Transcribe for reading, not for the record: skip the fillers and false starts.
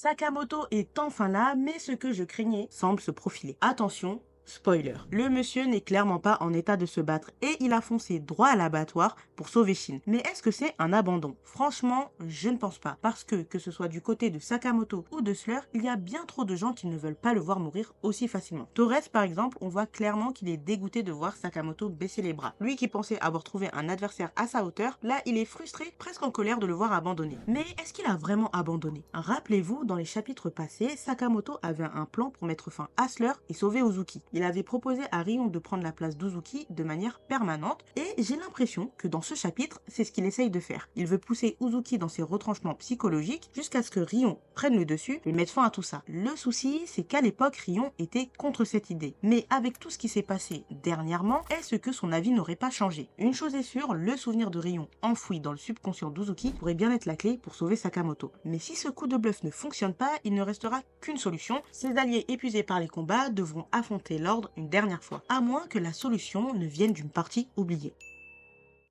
Sakamoto est enfin là, mais ce que je craignais semble se profiler. Attention, spoiler. Le monsieur n'est clairement pas en état de se battre et il a foncé droit à l'abattoir pour sauver Shin. Mais est-ce que c'est un abandon? Franchement, je ne pense pas. Parce que ce soit du côté de Sakamoto ou de Slur, il y a bien trop de gens qui ne veulent pas le voir mourir aussi facilement. Torres, par exemple, on voit clairement qu'il est dégoûté de voir Sakamoto baisser les bras. Lui qui pensait avoir trouvé un adversaire à sa hauteur, là il est frustré, presque en colère de le voir abandonner. Mais est-ce qu'il a vraiment abandonné? Rappelez-vous, dans les chapitres passés, Sakamoto avait un plan pour mettre fin à Slur et sauver Uzuki. Il avait proposé à Rion de prendre la place d'Uzuki de manière permanente et j'ai l'impression que dans ce chapitre, c'est ce qu'il essaye de faire. Il veut pousser Uzuki dans ses retranchements psychologiques jusqu'à ce que Rion prenne le dessus et mette fin à tout ça. Le souci, c'est qu'à l'époque, Rion était contre cette idée. Mais avec tout ce qui s'est passé dernièrement, est-ce que son avis n'aurait pas changé? Une chose est sûre, le souvenir de Rion enfoui dans le subconscient d'Uzuki pourrait bien être la clé pour sauver Sakamoto. Mais si ce coup de bluff ne fonctionne pas, il ne restera qu'une solution. Ses alliés épuisés par les combats devront affronter l'ordre une dernière fois, à moins que la solution ne vienne d'une partie oubliée.